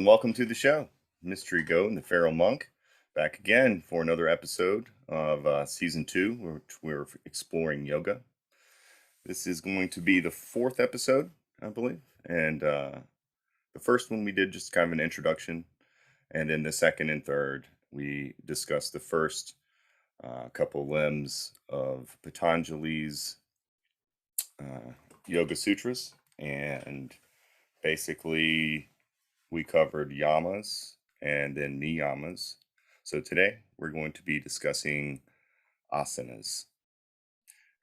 welcome to the show. Mystery Goat and the Feral Monk back again for another episode of season two, which we're exploring yoga. This is going to be the fourth episode, I believe. And the first one we did just kind of an introduction. And then the second and third, we discussed the first couple limbs of Patanjali's uh, Yoga Sutras. And basically, we covered yamas and then niyamas. So today we're going to be discussing asanas.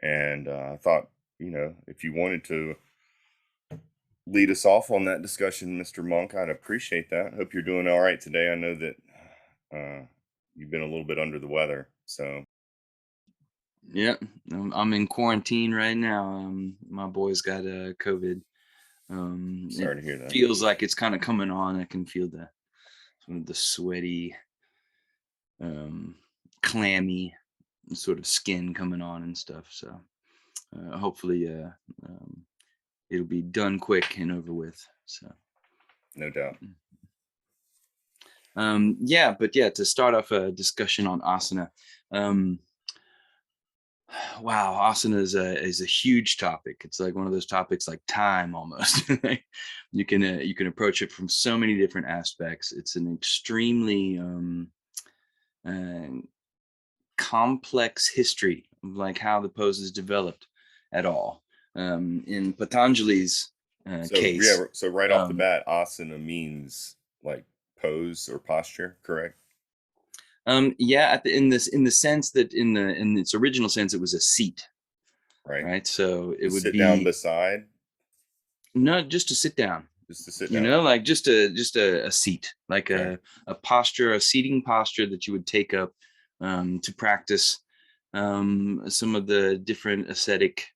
And I thought, if you wanted to lead us off on that discussion, Mr. Monk, I'd appreciate that. Hope you're doing all right today. I know that you've been a little bit under the weather. So, Yep, I'm in quarantine right now. My boy's got COVID. It sorry to hear that. feels like it's kind of coming on. I can feel the sweaty, um, clammy sort of skin coming on and stuff. So hopefully, um, it'll be done quick and over with. So No doubt. yeah, but yeah, to start off a discussion on asana. Um, Wow, asana is a huge topic. It's like one of those topics like time almost. You can approach it from so many different aspects. It's an extremely uh, complex history of like how the poses developed at all. In Patanjali's So, yeah, case, so right off the um, bat, asana means like pose or posture, correct? yeah, in the sense that in its original sense, it was a seat, Right? right? So it To would sit down be beside, not just to sit down. just to sit You down. know, like just a seat, like Okay. a posture, a seating posture that you would take up to practice some of the different ascetic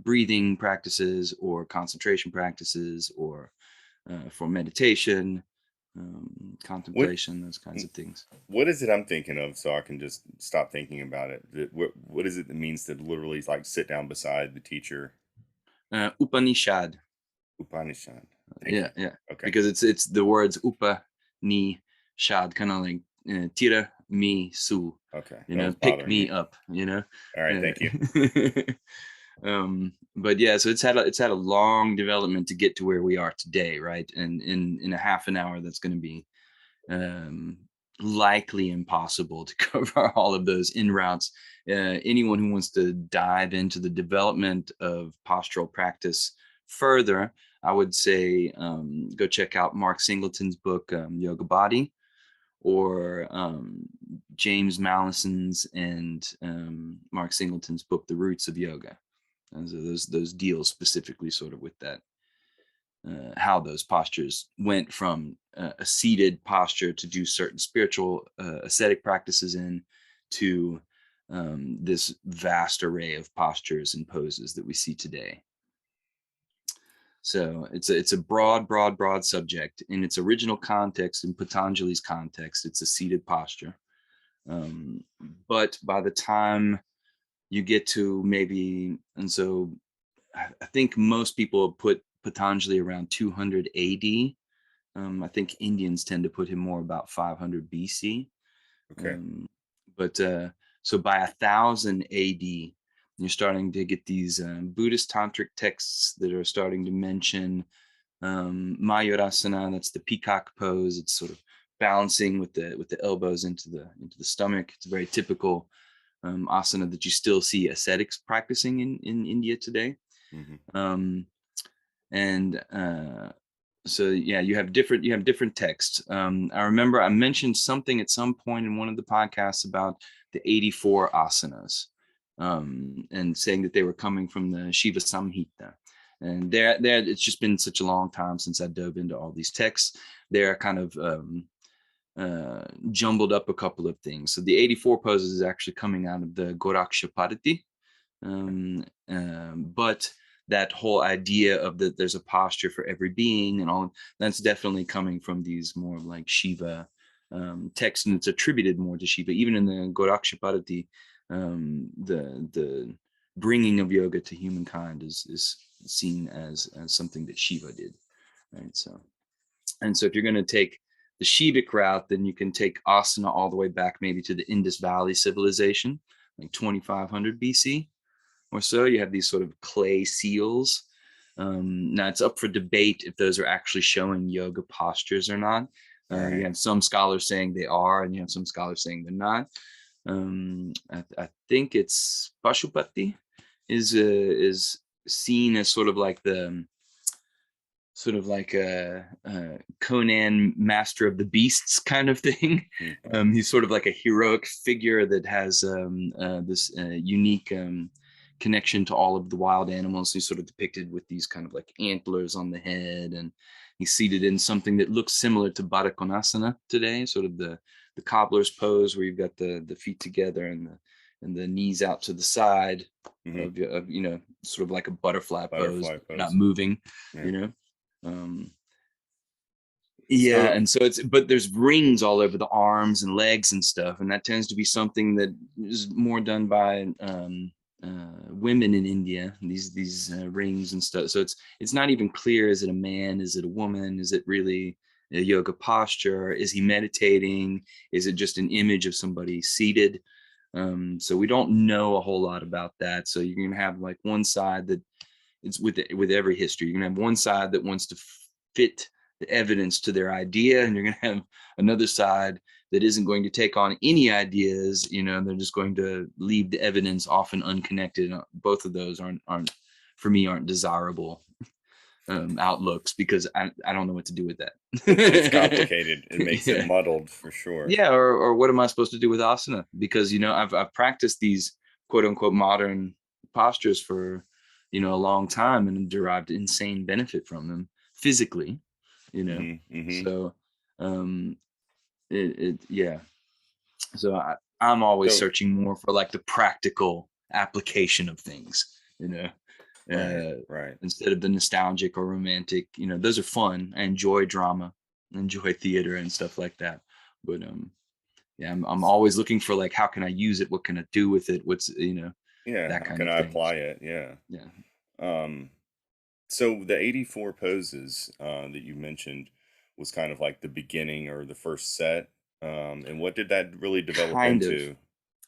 breathing practices or concentration practices or for meditation, What contemplation, those kinds of things. what is it I'm thinking of so I can just stop thinking about it? What is it that means to literally like sit down beside the teacher? Upanishad. Upanishad. Thank Yeah, you. yeah. Okay. Because it's the words upa ni shad, kind of like tira me su, Okay. you That know, was pick bothering me me. up, you know. All right, Uh, thank you. but yeah, so it's had a long development to get to where we are today, right? And in a half an hour, that's going to be um, likely impossible to cover all of those in routes. Anyone who wants to dive into the development of postural practice further, I would say go check out Mark Singleton's book, Yoga Body, or James Mallison's and Mark Singleton's book, The Roots of Yoga. And so those deals specifically sort of with that how those postures went from a seated posture to do certain spiritual ascetic practices in to this vast array of postures and poses that we see today. So it's a broad subject. In its original context, in Patanjali's context, it's a seated posture. Um, but by the time you get to maybe, and so I think most people put Patanjali around 200 AD. I think Indians tend to put him more about 500 BC. Okay. Um, but so by 1000 AD, you're starting to get these Buddhist tantric texts that are starting to mention Mayurasana. That's the peacock pose. It's sort of balancing with the elbows into the stomach. It's a very typical asana that you still see ascetics practicing in India today. Hmm. Um, and so yeah, you have different texts. I remember I mentioned something at some point in one of the podcasts about the 84 asanas, and saying that they were coming from the Shiva Samhita. And there, it's just been such a long time since I dove into all these texts. They're kind of jumbled up a couple of things. So the 84 poses is actually coming out of the Gorakshapati, but that whole idea of that there's a posture for every being and all that's definitely coming from these more like Shiva texts, and it's attributed more to Shiva. Even in the Gorakshapati, the bringing of yoga to humankind is seen as something that Shiva did, right? So And so if you're going to take the Shivic route, then you can take asana all the way back maybe to the Indus Valley civilization, like 2500 BC or so. You have these sort of clay seals. Now it's up for debate if those are actually showing yoga postures or not. All You right. have some scholars saying they are, and you have some scholars saying they're not. I think it's Pashupati is seen as sort of like a Conan Master of the Beasts kind of thing. Okay. He's sort of like a heroic figure that has this unique connection to all of the wild animals. He's sort of depicted with these kind of like antlers on the head, and he's seated in something that looks similar to Baddha Konasana today, sort of the cobbler's pose where you've got the feet together and the knees out to the side Mm-hmm. of sort of like a butterfly pose, Butterfly but you're not pose. moving, Yeah. you know. Um, So yeah, and so but there's rings all over the arms and legs and stuff, and that tends to be something that is more done by women in India. These rings and stuff. So it's not even clear: is it a man? Is it a woman? Is it really a yoga posture? Is he meditating? Is it just an image of somebody seated? So we don't know a whole lot about that. So you're gonna have like one side that it's with every history. You're gonna have one side that wants to fit the evidence to their idea, and you're gonna have another side that isn't going to take on any ideas. They're just going to leave the evidence often unconnected. Both of those aren't for me aren't desirable outlooks because I don't know what to do with it's that. complicated. It makes it Yeah. muddled for sure. Yeah, or what am I supposed to do with asana? Because I've practiced these quote unquote modern postures for a long time and derived insane benefit from them physically. You know, Mm-hmm. Mm-hmm. so um, it yeah. So I'm always So searching more for like the practical application of things. right, Uh, right. Instead of the nostalgic or romantic. Those are fun. I enjoy drama, I enjoy theater and stuff like that. But yeah, I'm always looking for like how can I use it? What can I do with it? What's Yeah. that How kind can of I thing. apply So, it? Yeah. yeah, Um, so the 84 poses that you mentioned was kind of like the beginning or the first set. And what did that really develop kind of into?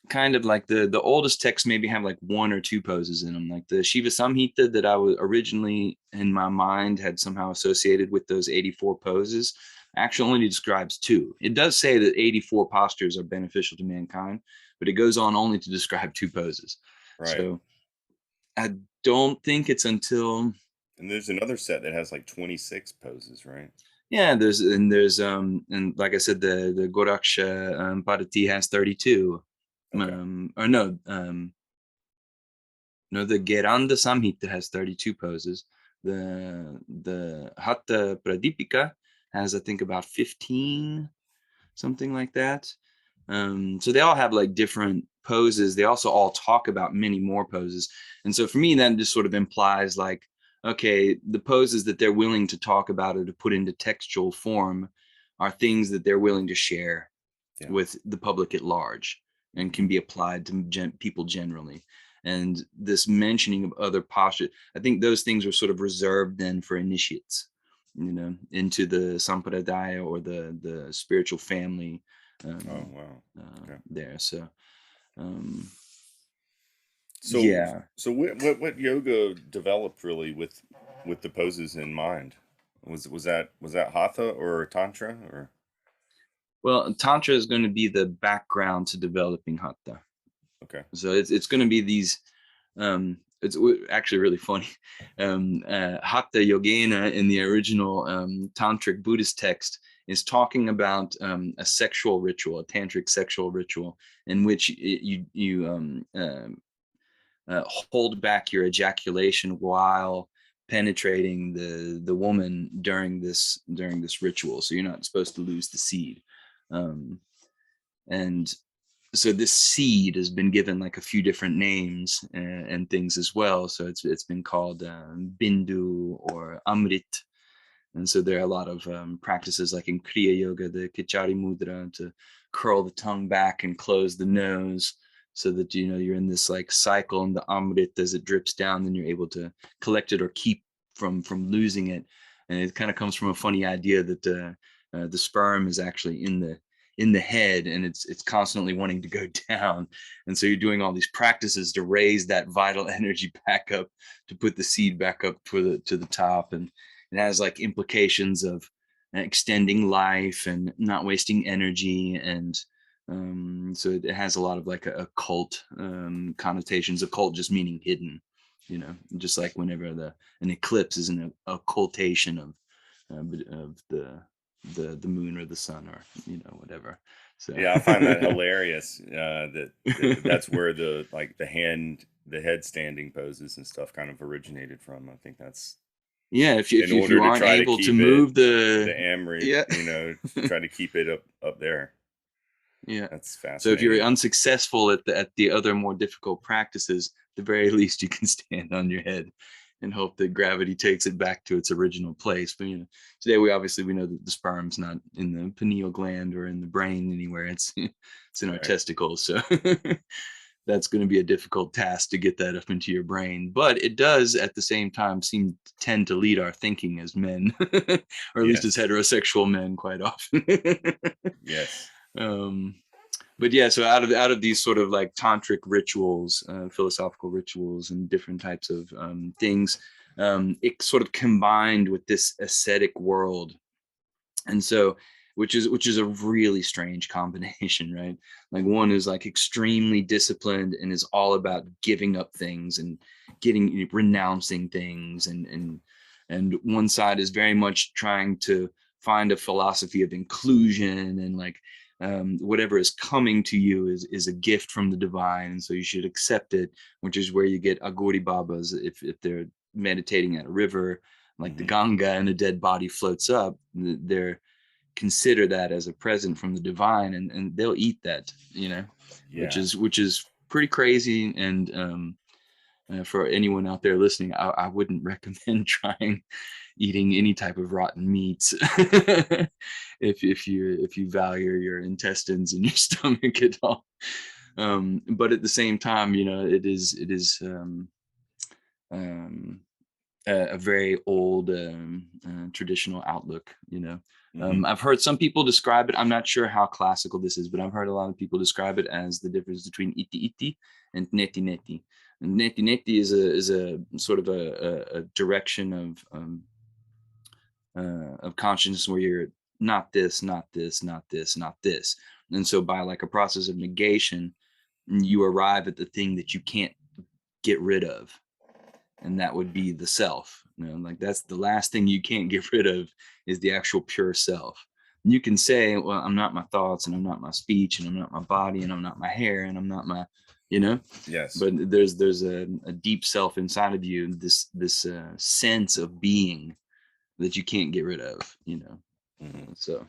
kind of like the oldest texts maybe have like one or two poses in them. Like the Shiva Samhita that I was originally in my mind had somehow associated with those 84 poses actually only describes two. It does say that 84 postures are beneficial to mankind, but it goes on only to describe two poses. Right. So I don't think it's until And there's another set that has like 26 poses, right? yeah, and like I said, the Goraksha Padati has 32. Okay. Or no, no, the Geranda Samhita has 32 poses. The Hatha Pradipika has I think about 15, something like that. So they all have like different poses. They also all talk about many more poses. And so for me, that just sort of implies like, okay, the poses that they're willing to talk about or to put into textual form are things that they're willing to share Yeah. with the public at large and Hmm. can be applied to people generally. And this mentioning of other postures, I think those things are sort of reserved then for initiates, into the sampradaya or the spiritual family Oh, um, wow. Okay. there. So um, So, yeah. so what yoga developed really with the poses in mind? Was that hatha or tantra or Well, tantra is going to be the background to developing hatha. okay. So it's going to be these. Actually really funny. Hatha Yogena in the original tantric Buddhist text is talking about a sexual ritual, a tantric sexual ritual, in which you hold back your ejaculation while penetrating the woman during this ritual. So you're not supposed to lose the seed. Um, and so this seed has been given like a few different names and things as well. So it's been called Bindu or Amrit. And so there are a lot of practices like in Kriya Yoga, the Kichari Mudra, to curl the tongue back and close the nose so that you're in this like cycle, and the Amrit as it drips down, then you're able to collect it or keep from losing it. and it kind of comes from a funny idea that the sperm is actually in the head, and it's constantly wanting to go down, and so you're doing all these practices to raise that vital energy back up, to put the seed back up to the top, and it has like implications of extending life and not wasting energy, and so it has a lot of like a occult connotations. Occult just meaning hidden, just like whenever an eclipse is an occultation of the moon or the sun, or whatever. So Yeah, I find that hilarious. That's where the head standing poses and stuff kind of originated from. I think that's yeah, in if order you to aren't try to able to keep it move the the Amory, yeah try to keep it up there. yeah. That's So if you're fascinating. unsuccessful at the other more difficult practices, the very least you can stand on your head and hope that gravity takes it back to its original place. But today we know that the sperm's not in the pineal gland or in the brain anywhere. It's in our Right. testicles. So that's going to be a difficult task to get that up into your brain. But it does at the same time seem to tend to lead our thinking as men, or at least as Yes. heterosexual men quite often. Yes. um but yeah, so out of these sort of like tantric rituals, philosophical rituals, and different types of things, it sort of combined with this ascetic world, and so which is a really strange combination, right? Like one is like extremely disciplined and is all about giving up things and getting renouncing things, and one side is very much trying to find a philosophy of inclusion, and like whatever is coming to you is a gift from the divine, and so you should accept it, which is where you get aguri babas if they're meditating at a river like the Hmm. Ganga, and a dead body floats up. They're consider that as a present from the divine, and they'll eat that, which Yeah. is pretty crazy. And for anyone out there listening, I wouldn't recommend trying eating any type of rotten meats if you value your intestines and your stomach at all. But at the same time, it is um, a very old traditional outlook. Hmm. I've heard some people describe it. I'm not sure how classical this is, but I've heard a lot of people describe it as the difference between iti iti and neti neti. And neti neti is a sort of a direction of consciousness where you're not this, not this, not this, not this. And so by like a process of negation, you arrive at the thing that you can't get rid of, and that would be the self. Like that's the last thing you can't get rid of, is the actual pure self. And you can say, well, I'm not my thoughts, and I'm not my speech, and I'm not my body, and I'm not my hair, and I'm not my you know Yes. but there's a deep self inside of you, this sense of being that you can't get rid of. Hmm. So,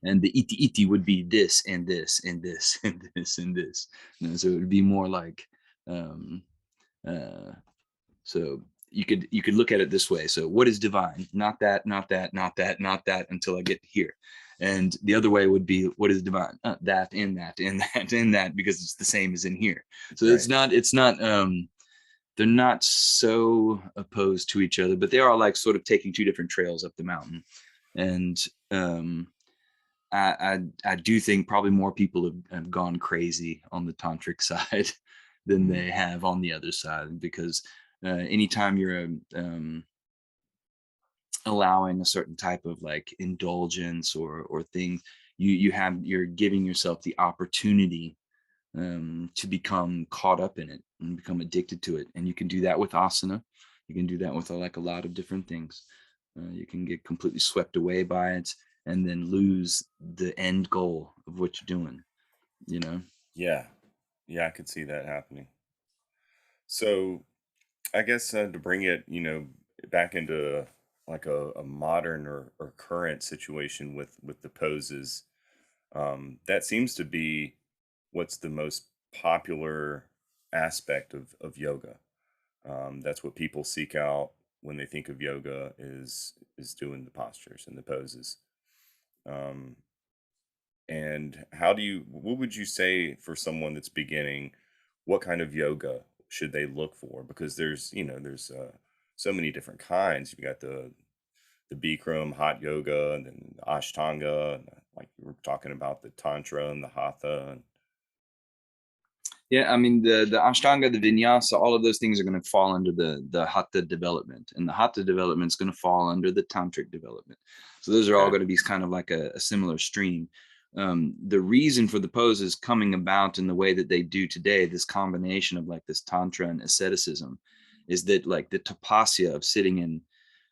and the iti iti would be this and this and this and this and this. So it would be more like um uh so you could look at it this way. So what is divine? Not that, not that, not that, not that, until I get here. And the other way would be, what is divine? That, in that, in that, in that, because it's the same as in here. So it's Right. not it's not they're not so opposed to each other, but they are like sort of taking two different trails up the mountain. And um I do think probably more people have gone crazy on the tantric side than Hmm. they have on the other side, because anytime you're allowing a certain type of like indulgence or thing, you're giving yourself the opportunity to become caught up in it and become addicted to it. And you can do that with asana. You can do that with like a lot of different things. You can get completely swept away by it, and then lose the end goal of what you're doing. You know. Yeah. Yeah, I could see that happening. So I guess to bring it, back into like a modern or current situation with the poses, that seems to be what's the most popular aspect of yoga. That's what people seek out when they think of yoga is doing the postures and the poses. Um, and what would you say for someone that's beginning? What kind of yoga should they look for? Because there's so many different kinds. You've got the Bikram, hot yoga, and then the Ashtanga, and like we were talking about the Tantra and the Hatha. And Yeah, I mean the Ashtanga, the Vinyasa, all of those things are going to fall under the Hatha development, and the Hatha development is going to fall under the Tantric development. So those are all okay, going to be kind of like a similar stream. The reason for the poses coming about in the way that they do today, this combination of like this Tantra and asceticism, is that like the tapasya of sitting in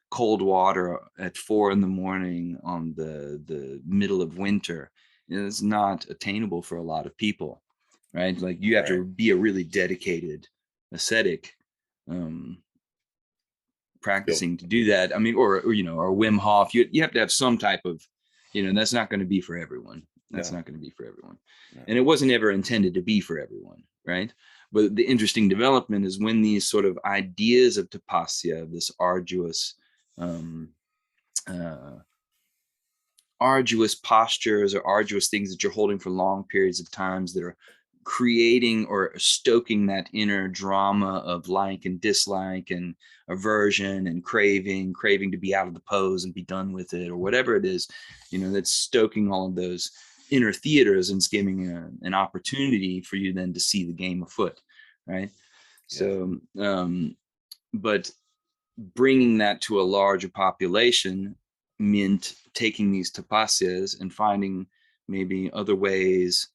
cold water at 4 in the morning on the middle of winter is not attainable for a lot of people, right? Like you have right, to be a really dedicated ascetic, um, feel practicing to do that. I mean, or or Wim Hof. You have to have some type of, that's not going to be for everyone. That's no, not going to be for everyone, no, and it wasn't ever intended to be for everyone, right? But the interesting development is when these sort of ideas of tapasya, this um, uh, arduous postures or arduous things that you're holding for long periods of times that are creating or stoking that inner drama of like and dislike and aversion and craving to be out of the pose and be done with it or whatever it is, that's stoking all of those inner theaters and giving an opportunity for you then to see the game afoot, right? yeah, So but bringing that to a larger population meant taking these tapasyas and finding maybe other ways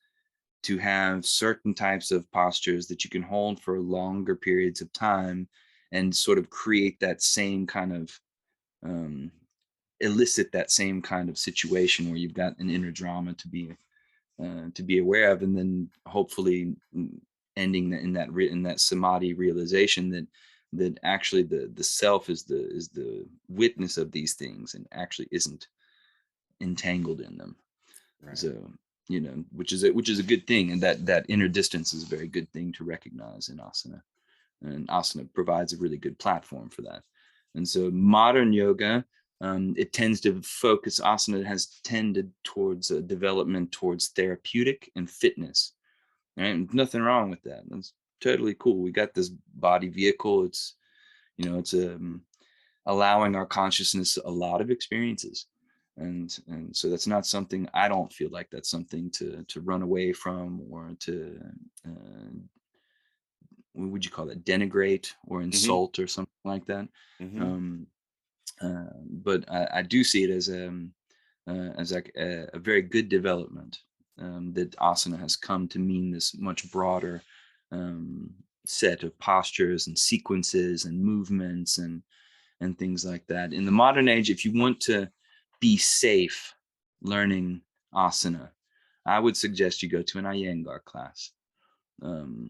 to have certain types of postures that you can hold for longer periods of time and sort of create that same kind of um, elicit that same kind of situation where you've got an inner drama to be aware of, and then hopefully ending in that samadhi realization that actually the self is the witness of these things and actually isn't entangled in them. right, So which is a good thing, and that inner distance is a very good thing to recognize in asana, and asana provides a really good platform for that. And so modern yoga, it tends to focus, asana has tended towards a development towards therapeutic and fitness, right? Nothing wrong with that. That's totally cool. We got this body vehicle. It's allowing our consciousness a lot of experiences, and so that's not something, I don't feel like that's something to run away from or to uh, what would you call it, denigrate or mm-hmm, insult or something like that. mm-hmm, um, but I do see it as like a very good development, that asana has come to mean this much broader um, set of postures and sequences and movements and things like that. In the modern age, if you want to be safe learning asana, I would suggest you go to an Iyengar class.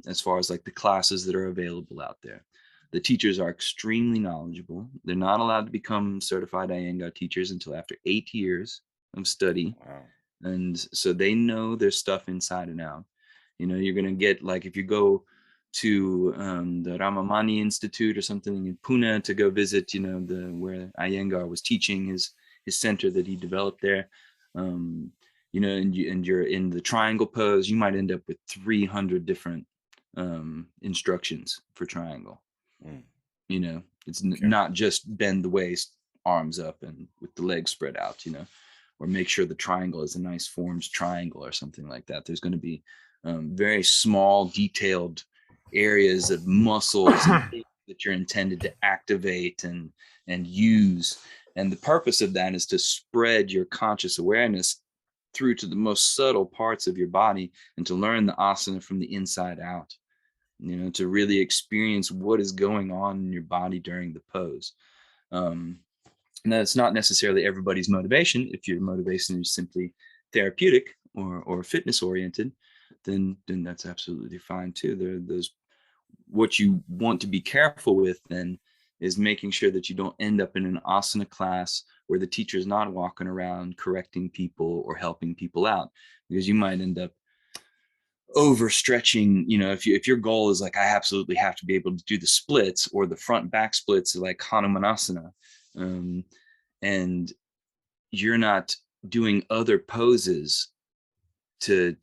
As far as like the classes that are available out there, the teachers are extremely knowledgeable. They're not allowed to become certified Iyengar teachers until after 8 years of study, wow, and so they know their stuff inside and out. You're going to get, like, if you go to the Ramamani Institute or something in Pune to go visit, the where Iyengar was teaching his center that he developed there. um, and you're in the triangle pose, you might end up with 300 different instructions for triangle. mm, It's okay, not just bend the waist, arms up, and with the legs spread out, or make sure the triangle is a nice forms triangle or something like that. There's going to be very small, detailed areas of muscles and things that you're intended to activate and use. And the purpose of that is to spread your conscious awareness through to the most subtle parts of your body and to learn the asana from the inside out, to really experience what is going on in your body during the pose. Um, and that's not necessarily everybody's motivation. If your motivation is simply therapeutic or fitness oriented, then that's absolutely fine too. Those What you want to be careful with then is making sure that you don't end up in an asana class where the teacher is not walking around correcting people or helping people out, because you might end up overstretching. If your goal is like, I absolutely have to be able to do the splits or the front back splits like Hanumanasana, um, and you're not doing other poses to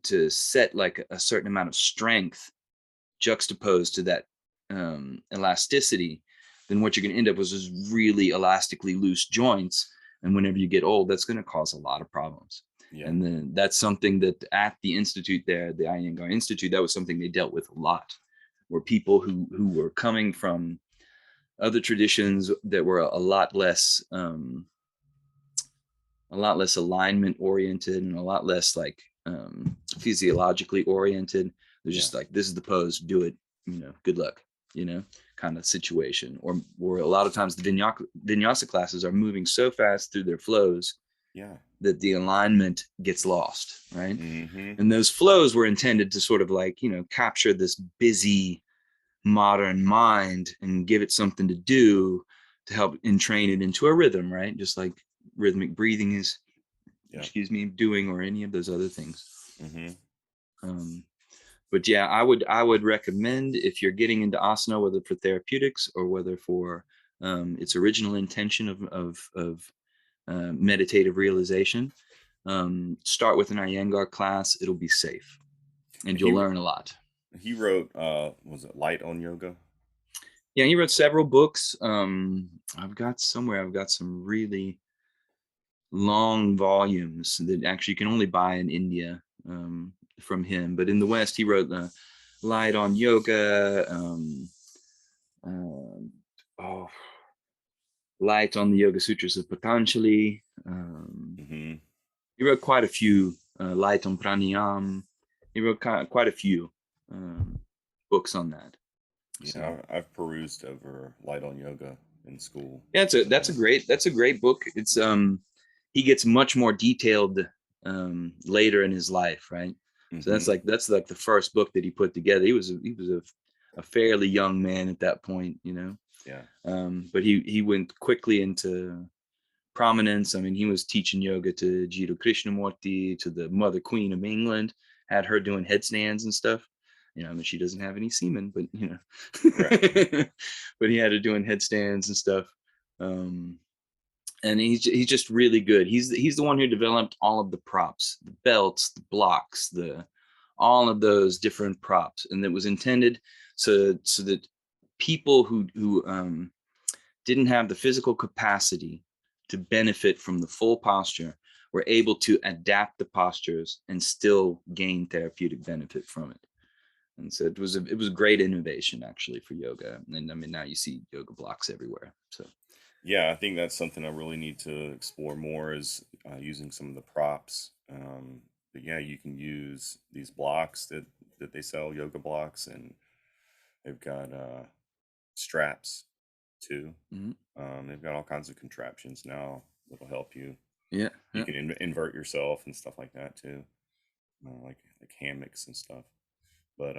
to set like a certain amount of strength juxtaposed to that elasticity, then what you're going to end up with is really elastically loose joints. And whenever you get old, that's going to cause a lot of problems. Yeah. And then that's something that at the institute there, the Iyengar Institute, that was something they dealt with a lot, were people who were coming from other traditions that were a lot less alignment oriented and a lot less like physiologically oriented. They're Yeah. just like, this is the pose, do it, good luck, kind of situation. Or a lot of times the vinyasa classes are moving so fast through their flows Yeah. that the alignment gets lost, right? Mm-hmm. And those flows were intended to sort of like, capture this busy modern mind and give it something to do to help entrain it into a rhythm, right? Just like rhythmic breathing is, Yeah. doing, or any of those other things. Mm-hmm. Um, but yeah, I would recommend, if you're getting into asana, whether for therapeutics or whether for its original intention of meditative realization, start with an Iyengar class. It'll be safe, and He you'll learn a lot. he wrote was it Light on Yoga? Yeah, he wrote several books. I've got some really long volumes that actually you can only buy in India, from him. But in the West, he wrote the Light on Yoga, um, oh, Light on the Yoga Sutras of Patanjali. Mm-hmm. He wrote quite a few. Light on Pranayam. He wrote quite a few books on that. So Yeah, I've perused over Light on Yoga in school. yeah, that's a great book. It's he gets much more detailed later in his life, right? So Mm-hmm. that's like the first book that he put together. He was a fairly young man at that point, Yeah. but he went quickly into prominence. I mean, he was teaching yoga to Jiddu Krishnamurti, to the Mother Queen of England, had her doing headstands and stuff. I mean, she doesn't have any semen, but Right. but he had her doing headstands and stuff. Um, and he's just really good. He's the one who developed all of the props, the belts, the blocks, the all of those different props, and it was intended so that people who didn't have the physical capacity to benefit from the full posture were able to adapt the postures and still gain therapeutic benefit from it. And so it was a great innovation actually for yoga. And I mean, now you see yoga blocks everywhere. So Yeah, I think that's something I really need to explore more is using some of the props. But yeah, you can use these blocks that they sell, yoga blocks, and they've got straps too. mhm. They've got all kinds of contraptions now that'll help you. Yeah, You yeah. can invert yourself and stuff like that too, like hammocks and stuff. But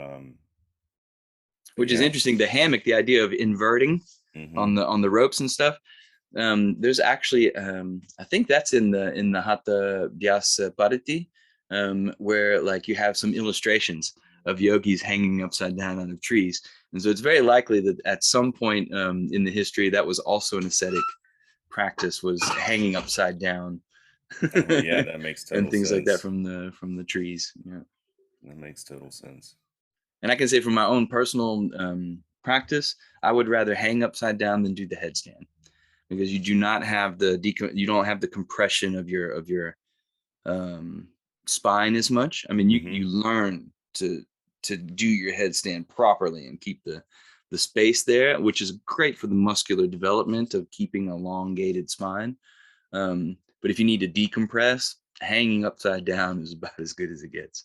Which is yeah. interesting. The hammock, the idea of inverting Mm-hmm. on the ropes and stuff. There's actually, I think that's in the Hatha Vyasa Parity, where like you have some illustrations of yogis hanging upside down out of trees, and so it's very likely that at some point in the history that was also an ascetic practice, was hanging upside down Oh yeah, that makes and total things like that sense. from the trees. Yeah. That makes total sense. And I can say from my own personal practice, I would rather hang upside down than do the headstand, because you do not have you don't have the compression of your um, spine as much. I mean, you Mm-hmm. you learn to do your headstand properly and keep the space there, which is great for the muscular development of keeping a elongated spine. But if you need to decompress, hanging upside down is about as good as it gets.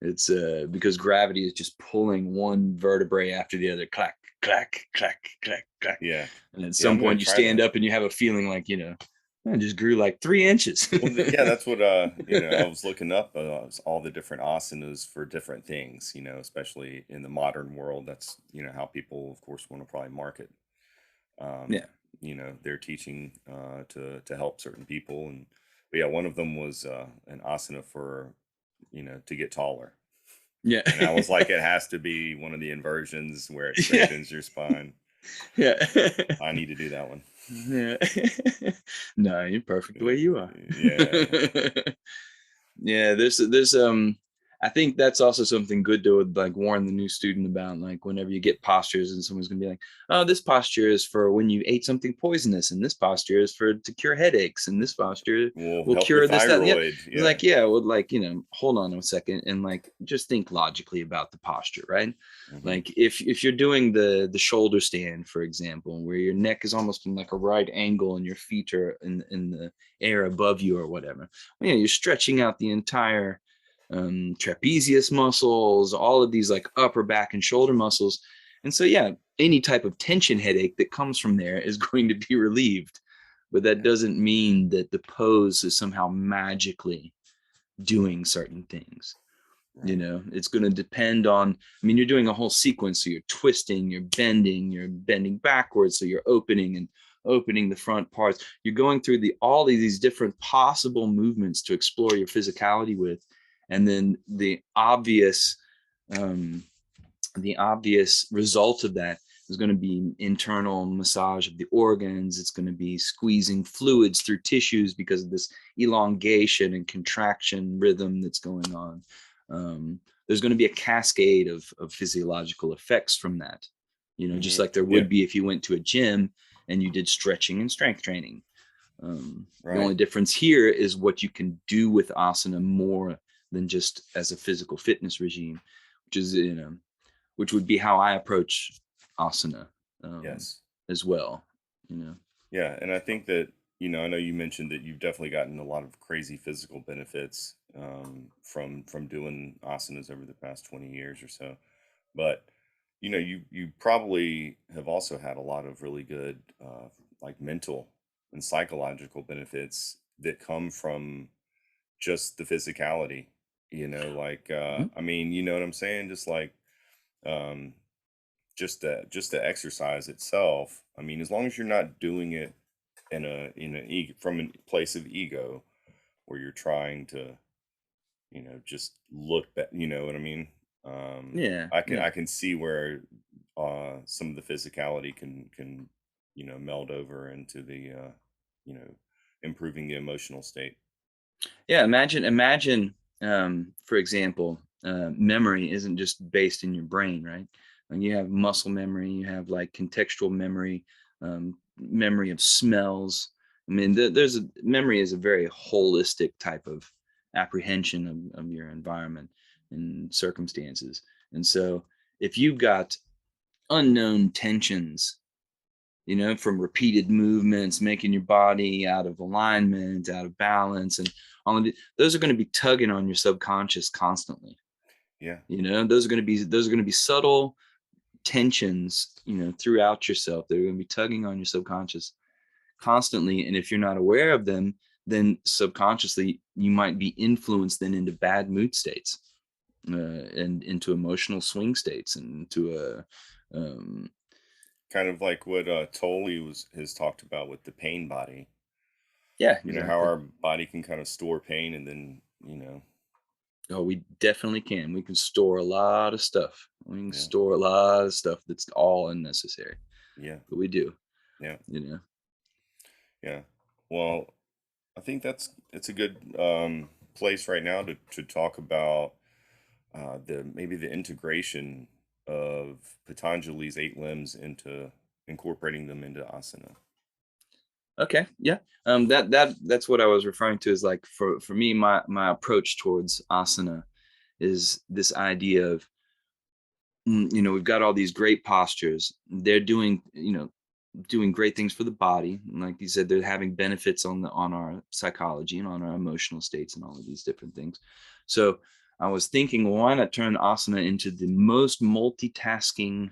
It's because gravity is just pulling one vertebrae after the other, clack, clack, clack, clack, clack. Yeah. And at Yeah, some I'm gonna point you try stand that. up and you have a feeling like, I just grew like 3 inches. Well, yeah, that's what I was looking up all the different asanas for different things, especially in the modern world. That's, how people, of course, want to probably market, um, Yeah. their teaching to help certain people. And but yeah, one of them was an asana for, to get taller. Yeah. And I was like, it has to be one of the inversions where it Yeah. strengthens your spine. Yeah. I need to do that one. Yeah. No, you're perfect the way you are. Yeah. Yeah, there's I think that's also something good to like warn the new student about. Like whenever you get postures, and someone's gonna be like, "Oh, this posture is for when you ate something poisonous, and this posture is for to cure headaches, and this posture Will will help the cure this, that, and the other." thyroid. It's Yeah. like, yeah, well, like hold on a second, and like just think logically about the posture, right? Hmm. Like if you're doing the shoulder stand, for example, where your neck is almost in like a right angle and your feet are in the air above you or whatever, well, yeah, you're stretching out the entire trapezius muscles, all of these like upper back and shoulder muscles. And so, yeah, any type of tension headache that comes from there is going to be relieved. But that Yeah. doesn't mean that the pose is somehow magically doing certain things. Right. It's going to depend on, I mean, you're doing a whole sequence. So you're bending backwards. So you're opening the front parts. You're going through all of these different possible movements to explore your physicality with. And then um, the obvious result of that is going to be internal massage of the organs. It's going to be squeezing fluids through tissues because of this elongation and contraction rhythm that's going on. There's going to be a cascade of physiological effects from that, just Hmm. like there Yeah. would be if you went to a gym and you did stretching and strength training. The Right. only difference here is what you can do with asana more than just as a physical fitness regime, which is which would be how I approach asana um, Yes. as well. You know. Yeah, and I think that, I know you mentioned that you've definitely gotten a lot of crazy physical benefits from doing asanas over the past 20 years or so. But you probably have also had a lot of really good like mental and psychological benefits that come from just the physicality. Like Mhm. I mean, you know what I'm saying? Just like um just the exercise itself. I mean, as long as you're not doing it from a place of ego where you're trying to just look that, you know what I mean. Yeah, I can yeah, I can see where some of the physicality can meld over into the you know improving the emotional state. yeah. For example, memory isn't just based in your brain, right? And you have muscle memory, you have like contextual memory, memory of smells. I mean, memory is a very holistic type of apprehension of your environment and circumstances. And so, if you've got unknown tensions, from repeated movements, making your body out of alignment, out of balance, and all of those are going to be tugging on your subconscious constantly. Yeah. Those are going to be subtle tensions, throughout yourself. They're going to be tugging on your subconscious constantly, and if you're not aware of them, then subconsciously you might be influenced then into bad mood states, and into emotional swing states, and into a um, Kind of like what Tolley has talked about with the pain body. yeah, How exactly. our body can kind of store pain and then Oh, we definitely can. We can store a lot of stuff. We can yeah, store a lot of stuff that's all unnecessary, yeah, but we do, yeah, you know. yeah. Well, I think it's a good place right now to talk about the maybe the integration of Patanjali's eight limbs into incorporating them into asana. Okay, yeah. That's what I was referring to, is like for me, my approach towards asana is this idea of, we've got all these great postures. They're doing great things for the body. And like you said, they're having benefits on our psychology and on our emotional states and all of these different things. So I was thinking, well, why not turn asana into the most multitasking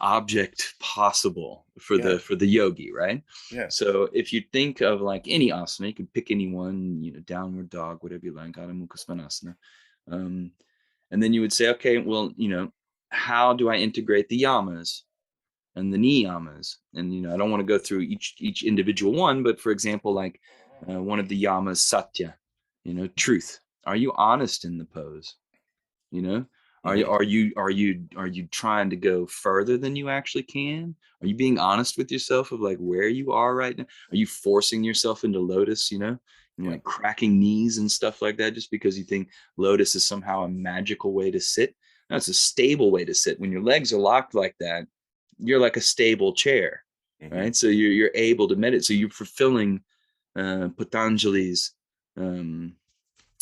object possible for the Yeah, for the yogi, right? yeah, So if you think of like any asana, you can pick any one, downward dog, whatever you like, Adho Mukha Svanasana. Um, and then you would say, okay, well, how do I integrate the yamas and the niyamas? And I don't want to go through each individual one, but for example, like one of the yamas, satya, truth. Are you honest in the pose? You know, Hmm. Are you trying to go further than you actually can? Are you being honest with yourself of like where you are right now? Are you forcing yourself into lotus, and Yep. like cracking knees and stuff like that just because you think lotus is somehow a magical way to sit? No, it's a stable way to sit. When your legs are locked like that, you're like a stable chair, Hmm. right? So you're able to meditate. So you're fulfilling Patanjali's um,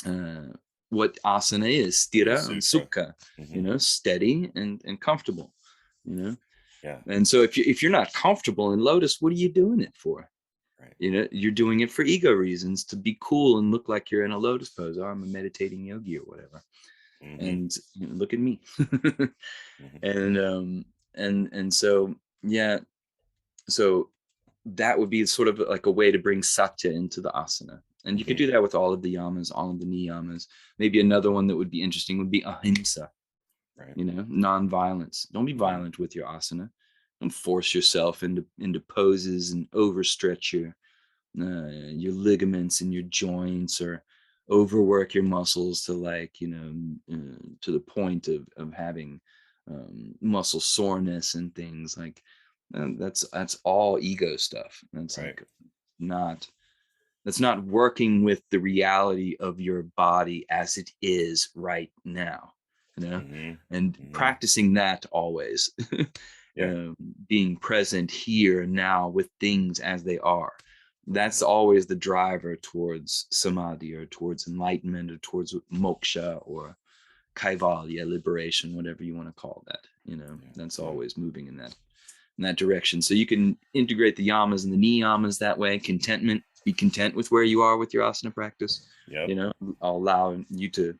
uh, what asana is, Yoga stira and Sutra. sukha, Hmm. steady and comfortable, you know. Yeah. And so if you're not comfortable in lotus, what are you doing it for? Right. You're doing it for ego reasons to be cool and look like you're in a lotus pose. Oh, I'm a meditating yogi or whatever. Hmm. And look at me. Hmm. And so yeah, so that would be sort of like a way to bring satya into the asana. And you could Hmm. do that with all of the yamas, all of the niyamas. Maybe another one that would be interesting would be ahimsa, Right. non-violence. Don't be Hmm. violent with your asana. Don't force yourself into poses and overstretch your ligaments and your joints, or overwork your muscles to like to the point of having muscle soreness and things like that's all ego stuff. That's Right. like not that's not working with the reality of your body as it is right now, Hmm. and Hmm. practicing that always. Yeah. um, Being present here now with things as they are. That's Right. always the driver towards samadhi, or towards enlightenment, or towards moksha, or kaivalya, liberation, whatever you want to call that. Yeah. That's Yeah. always moving in that direction. So you can integrate the yamas and the niyamas that way. Contentment, be content with where you are with your asana practice. Yep. You know, I'll allow you to,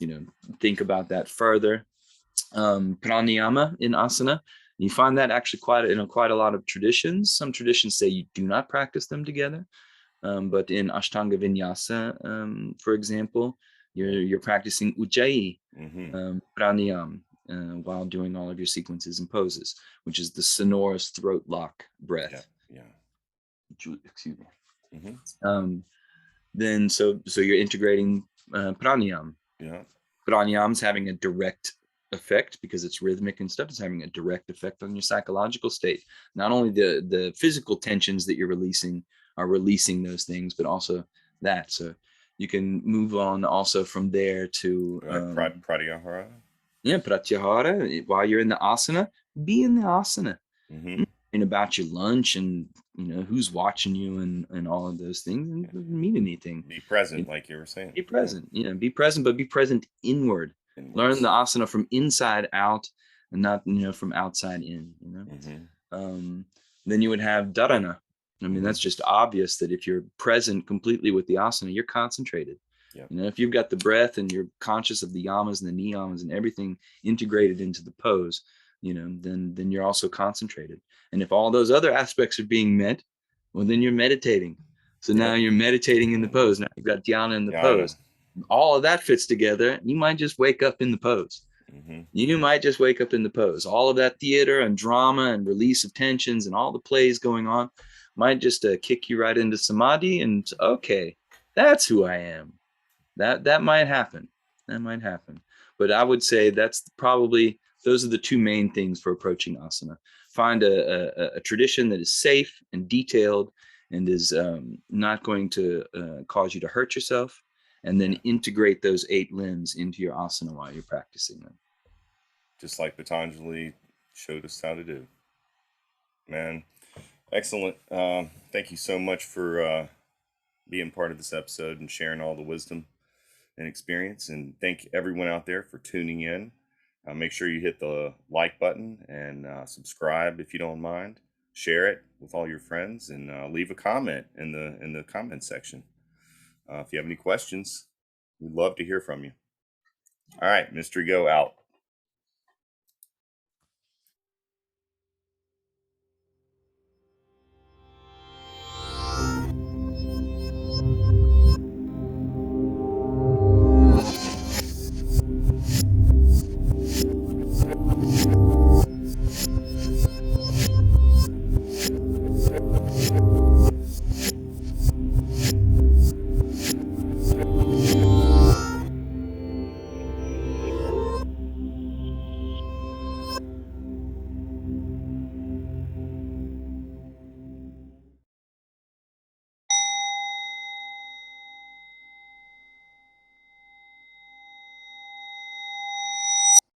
you know, think about that further. Pranayama in asana, you find that actually quite a lot of traditions. Some traditions say you do not practice them together, but in Ashtanga Vinyasa, for example, you're practicing Ujjayi Hmm. pranayam while doing all of your sequences and poses, which is the sonorous throat lock Yeah. breath. Yeah. Excuse me. Hmm. Um, then so you're integrating pranayam. Yeah. Pranayam's having a direct effect because it's rhythmic and stuff. It's having a direct effect on your psychological state. Not only the physical tensions that you're releasing are releasing those things, but also that. So you can move on also from there to Right. Pratyahara. yeah, pratyahara. While you're in the asana, be in the asana. Hmm. And about your lunch and who's watching you and all of those things, and it Yeah. doesn't mean anything. Be You present, like you were saying. Be Yeah. present. Be present, but be present inward. Learn the Inwards. asana from inside out, and not from outside in. Hmm. Um, then you would have dharana. I mean, Hmm. that's just obvious that if you're present completely with the asana, you're concentrated. Yep. If you've got the breath and you're conscious of the yamas and the niyamas and everything integrated into the pose, then you're also concentrated. And if all those other aspects are being met, well, then you're meditating. So now Yep. you're meditating in the pose. Now you've got dhyana in the Jhana. pose. All of that fits together. You might just wake up in the pose. Hmm. You might just wake up in the pose. All of that theater and drama and release of tensions and all the plays going on might just kick you right into samadhi. And okay, that's who I am. That might happen. That might happen. But I would say that's probably those are the two main things for approaching asana. Find a tradition that is safe and detailed and is not going to cause you to hurt yourself, and then Yeah. integrate those 8 limbs into your asana while you're practicing them. Just like Patanjali showed us how to do. Man, excellent. Thank you so much for being part of this episode and sharing all the wisdom and experience. And thank everyone out there for tuning in. Make sure you hit the like button and subscribe if you don't mind. Share it with all your friends and leave a comment in the comment section. If you have any questions, we'd love to hear from you. All right, Mystery Go out.